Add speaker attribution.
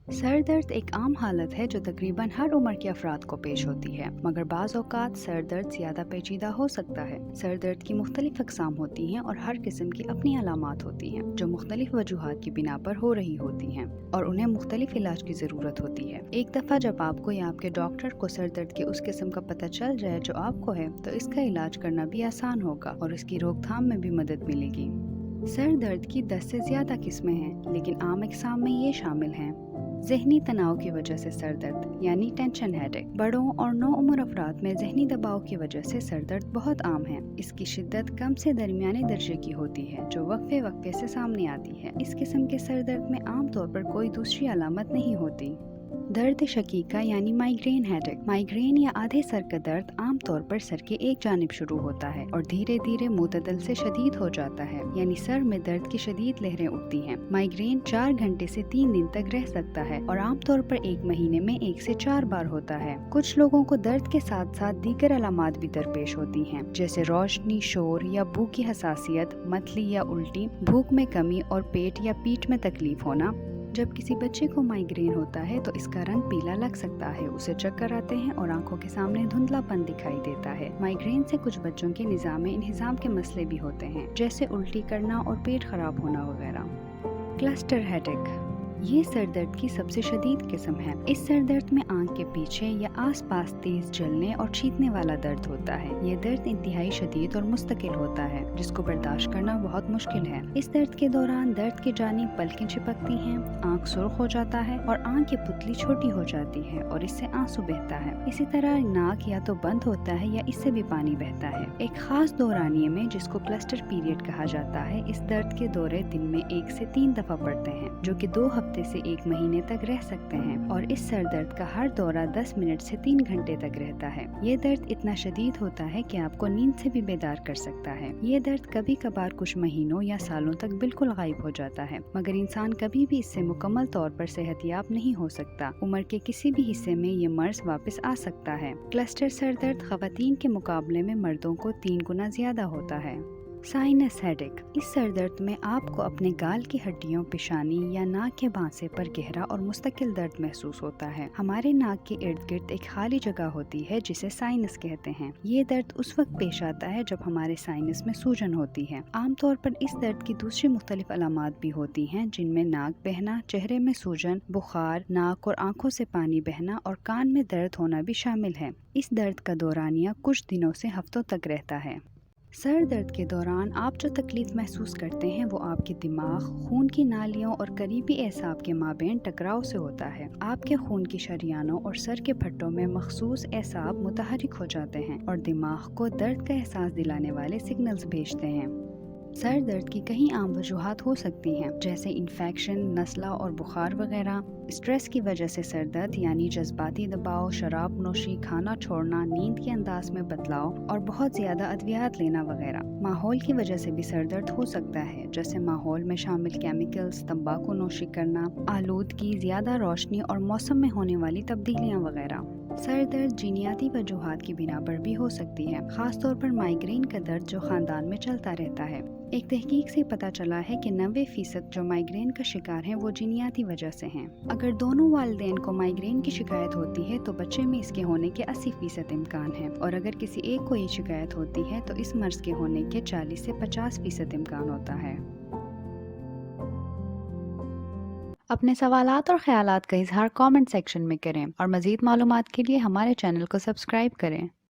Speaker 1: Sir दर्द एक आम हालत है जो तकरीबन हर उम्र के अफराद को पेश होती है, मगर बाज़ औक़ात सर दर्द ज़्यादा पेचीदा हो सकता है। सर दर्द की मुख्तलिफ अक़साम होती हैं और हर किस्म की अपनी अलामात होती हैं जो मुख्तलिफ वजूहात की बिना पर हो रही होती हैं और उन्हें मुख्तलिफ इलाज की ज़रूरत होती है। एक दफ़ा जब आपको या आपके डॉक्टर को सर दर्द के उस किस्म का पता चल जाए जो आपको है, तो इसका इलाज करना भी आसान होगा और इसकी रोकथाम में भी मदद मिलेगी। सर दर्द की 10 से ज़्यादा किस्में हैं, लेकिन आम अक़साम में ये शामिल हैं: ज़हनी तनाव की वजह से सर दर्द यानी टेंशन हेडेक। बड़ों और नौउम्र अफराद में ज़हनी दबाव की वजह से सर दर्द बहुत आम है। इसकी शिद्दत कम से दरमियाने दर्जे की होती है जो वक्फे वक्फे से सामने आती है। इस किस्म के सर दर्द में आम तौर पर कोई दूसरी अलामत नहीं होती। दर्द शकीका यानी माइग्रेन हेडेक। माइग्रेन या आधे सर का दर्द आम तौर पर सर के एक जानिब शुरू होता है और धीरे धीरे मुतदल से शदीद हो जाता है, यानी सर में दर्द की शदीद लहरें उठती हैं। माइग्रेन 4 घंटे से 3 दिन तक रह सकता है और आम तौर पर एक महीने में 1 से 4 बार होता है। कुछ लोगों को दर्द के साथ साथ दीगर अलामात भी दरपेश होती हैं, जैसे रोशनी, शोर या बू की हसासियत, मतली या उल्टी, भूख में कमी और पेट या पीठ में तकलीफ होना। जब किसी बच्चे को माइग्रेन होता है तो इसका रंग पीला लग सकता है, उसे चक्कर आते हैं और आंखों के सामने धुंधलापन दिखाई देता है। माइग्रेन से कुछ बच्चों के निज़ाम इंहिज़ाम के मसले भी होते हैं, जैसे उल्टी करना और पेट खराब होना वगैरह। क्लस्टर हेडेक ये सर दर्द की सबसे शदीद किस्म है। इस सर दर्द में आंख के पीछे या आसपास तेज जलने और छींकने वाला दर्द होता है। ये दर्द इंतहाई शदीद और मुस्तकिल होता है, जिसको बर्दाश्त करना बहुत मुश्किल है। इस दर्द के दौरान दर्द की जानिब पलकें चिपकती हैं, आंख सुर्ख हो जाता है और आंख की पुतली छोटी हो जाती है और इससे आंसू बहता है। इसी तरह नाक या तो बंद होता है या इससे भी पानी बहता है। एक खास दौरानिये में, जिसको क्लस्टर पीरियड कहा जाता है, इस दर्द के दौरे दिन में 1 से 3 दफा पड़ते हैं, जो कि 2 हफ्ते से 1 महीने तक रह सकते हैं और इस सर दर्द का हर दौरा 10 मिनट से 3 घंटे तक रहता है। ये दर्द इतना शदीद होता है कि आपको नींद से भी बेदार कर सकता है। ये दर्द कभी कभार कुछ महीनों या सालों तक बिल्कुल गायब हो जाता है, मगर इंसान कभी भी इससे मुकम्मल तौर पर सेहतयाब नहीं हो सकता। उम्र के किसी भी हिस्से में ये मर्ज वापस आ सकता है। क्लस्टर सर दर्द खवातीन के मुकाबले में मर्दों को 3 गुना ज्यादा होता है। Sinus headache. इस सर दर्द में आपको अपने गाल की हड्डियों, पेशानी या नाक के भांसे पर गहरा और मुस्तकिल दर्द महसूस होता है। हमारे नाक के इर्द गिर्द एक खाली जगह होती है जिसे साइनस कहते हैं। ये दर्द उस वक्त पेश आता है जब हमारे साइनस में सूजन होती है। आमतौर पर इस दर्द की दूसरी मुख्तलिफ अलामात भी होती हैं, जिनमें नाक बहना, चेहरे में सूजन, बुखार, नाक और आंखों से पानी बहना और कान में दर्द होना भी शामिल है। इस दर्द का दौरानिया कुछ दिनों से हफ्तों तक रहता है। सर दर्द के दौरान आप जो तकलीफ महसूस करते हैं वो आपके दिमाग, खून की नालियों और करीबी एसाब के माबेन टकराव से होता है। आपके खून की शरियानों और सर के फट्टों में मखसूस एसाब मुतहरिक हो जाते हैं और दिमाग को दर्द का एहसास दिलाने वाले सिग्नल्स भेजते हैं। सर दर्द की कई आम वजूहात हो सकती हैं, जैसे इन्फेक्शन, नस्ला और बुखार वगैरह। स्ट्रेस की वजह से सर दर्द यानी जज्बाती दबाव, शराब नोशी, खाना छोड़ना, नींद के अंदाज में बदलाव और बहुत ज़्यादा अद्वियात लेना वगैरह। माहौल की वजह से भी सर दर्द हो सकता है, जैसे माहौल में शामिल केमिकल्स, तंबाकू नोशी करना, आलूदगी, ज़्यादा रोशनी और मौसम में होने वाली तब्दीलियाँ वगैरह। सर दर्द जीनियाती वजूहात की बिना पर भी हो सकती है, खास तौर पर माइग्रेन का दर्द जो खानदान में चलता रहता है। एक तहकीक से पता चला है कि 90% जो माइग्रेन का शिकार हैं वो जीनियाती वजह से हैं। अगर दोनों वालिदैन को माइग्रेन की शिकायत होती है तो बच्चे में इसके होने के 80% इम्कान है, और अगर किसी एक को ये शिकायत होती है तो इस मर्ज के होने के 40 से 50% इम्कान होता है। अपने सवालात और ख्यालात का इजहार कमेंट सेक्शन में करें और मज़ीद मालूमात के लिए हमारे चैनल को सब्सक्राइब करें।